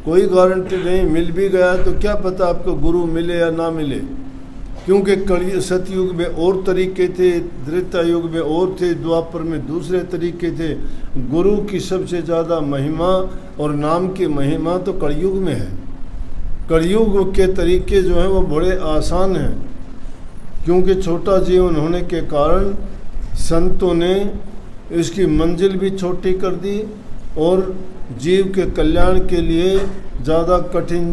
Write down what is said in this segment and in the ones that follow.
कोई गारंटी नहीं, मिल भी गया तो क्या पता आपको गुरु मिले या ना मिले, क्योंकि कलयुग सतयुग में और तरीके थे, त्रेता युग में और थे, द्वापर में दूसरे तरीके थे। गुरु की सबसे ज़्यादा महिमा और नाम की महिमा तो कलयुग में है। कलयुग के तरीके जो हैं वो बड़े आसान हैं, क्योंकि छोटा जीवन होने के कारण संतों ने इसकी मंजिल भी छोटी कर दी और जीव के कल्याण के लिए ज़्यादा कठिन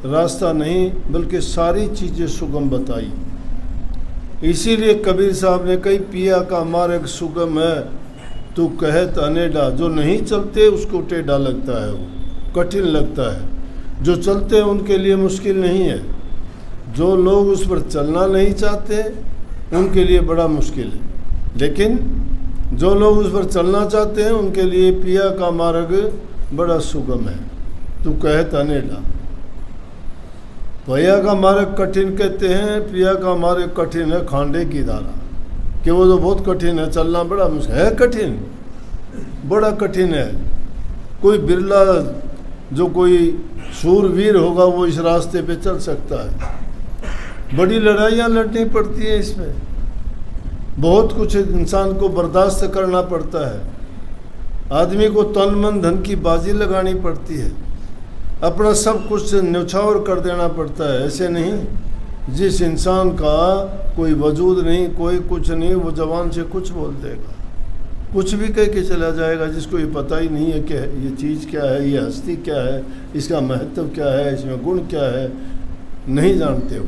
रास्ता नहीं बल्कि सारी चीज़ें सुगम बताई। इसीलिए कबीर साहब ने कही, पिया का मार्ग सुगम है तू कहत अनेडा। जो नहीं चलते उसको टेढ़ा लगता है, वो कठिन लगता है। जो चलते हैं उनके लिए मुश्किल नहीं है, जो लोग उस पर चलना नहीं चाहते उनके लिए बड़ा मुश्किल है। लेकिन जो लोग उस पर चलना चाहते हैं उनके लिए पिया का मार्ग बड़ा सुगम है, तू कहत अनेडा। पिया का मार्ग कठिन कहते हैं, पिया का मार्ग कठिन है खांडे की धारा, कि वो तो बहुत कठिन है, चलना बड़ा मुश्किल है, कठिन बड़ा कठिन है। कोई बिरला जो कोई शूरवीर होगा वो इस रास्ते पे चल सकता है। बड़ी लड़ाइयाँ लड़नी पड़ती है, इसमें बहुत कुछ इंसान को बर्दाश्त करना पड़ता है। आदमी को तन मन धन की बाजी लगानी पड़ती है, अपना सब कुछ न्यौछावर कर देना पड़ता है। ऐसे नहीं जिस इंसान का कोई वजूद नहीं, कोई कुछ नहीं, वो जबान से कुछ बोल देगा, कुछ भी कह के चला जाएगा, जिसको ये पता ही नहीं है कि ये चीज़ क्या है, ये हस्ती क्या है, इसका महत्व क्या है, इसमें गुण क्या है, नहीं जानते वो।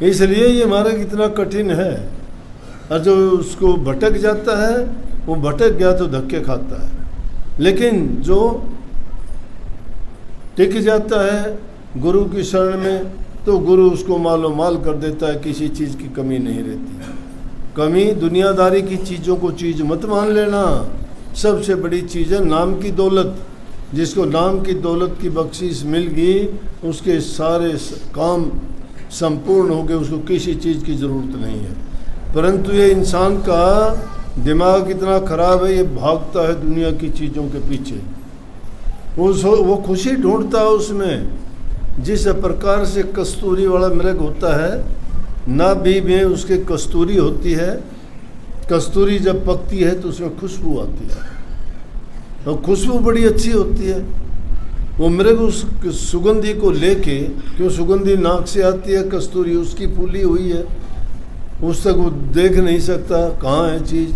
इसलिए ये मार्ग इतना कठिन है, और जो उसको भटक जाता है वो भटक गया तो धक्के खाता है। लेकिन जो टिक जाता है गुरु की शरण में तो गुरु उसको मालो माल कर देता है, किसी चीज़ की कमी नहीं रहती। कमी दुनियादारी की चीज़ों को चीज़ मत मान लेना। सबसे बड़ी चीज़ है नाम की दौलत। जिसको नाम की दौलत की बख्शीश मिल गई उसके सारे काम संपूर्ण हो गए, उसको किसी चीज़ की ज़रूरत नहीं है। परंतु ये इंसान का दिमाग इतना ख़राब है, ये भागता है दुनिया की चीज़ों के पीछे। वो खुशी ढूंढता है उसमें। जिस प्रकार से कस्तूरी वाला मृग होता है, नाभि में उसके कस्तूरी होती है। कस्तूरी जब पकती है तो उसमें खुशबू आती है, और खुशबू बड़ी अच्छी होती है। वो मृग उस सुगंधी को लेके, क्यों सुगंधी नाक से आती है, कस्तूरी उसकी फूली हुई है, उस तक वो देख नहीं सकता कहाँ है चीज़,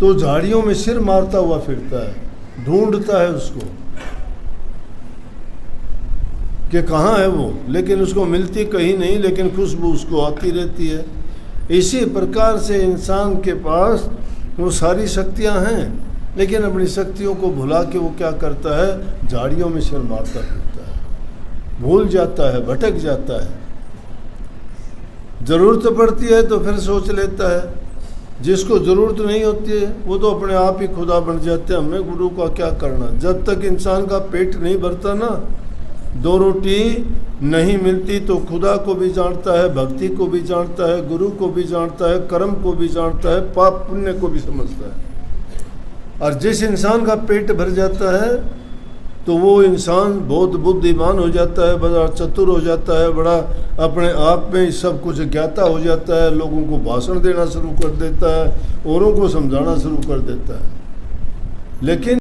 तो झाड़ियों में सिर मारता हुआ फिरता है, ढूंढता है उसको कि कहाँ है वो, लेकिन उसको मिलती कहीं नहीं, लेकिन खुशबू उसको आती रहती है। इसी प्रकार से इंसान के पास वो सारी शक्तियाँ हैं, लेकिन अपनी शक्तियों को भुला के वो क्या करता है, झाड़ियों में सिर मारता फिरता है, भूल जाता है, भटक जाता है। ज़रूरत पड़ती है तो फिर सोच लेता है, जिसको ज़रूरत नहीं होती है वो तो अपने आप ही खुदा बन जाते हैं। हमें गुरु का क्या करना। जब तक इंसान का पेट नहीं भरता ना, दो रोटी नहीं मिलती तो खुदा को भी जानता है, भक्ति को भी जानता है, गुरु को भी जानता है, कर्म को भी जानता है, पाप पुण्य को भी समझता है। और जिस इंसान का पेट भर जाता है तो वो इंसान बहुत बुद्धिमान हो जाता है, बड़ा चतुर हो जाता है, बड़ा अपने आप में सब कुछ ज्ञाता हो जाता है, लोगों को भाषण देना शुरू कर देता है, औरों को समझाना शुरू कर देता है। लेकिन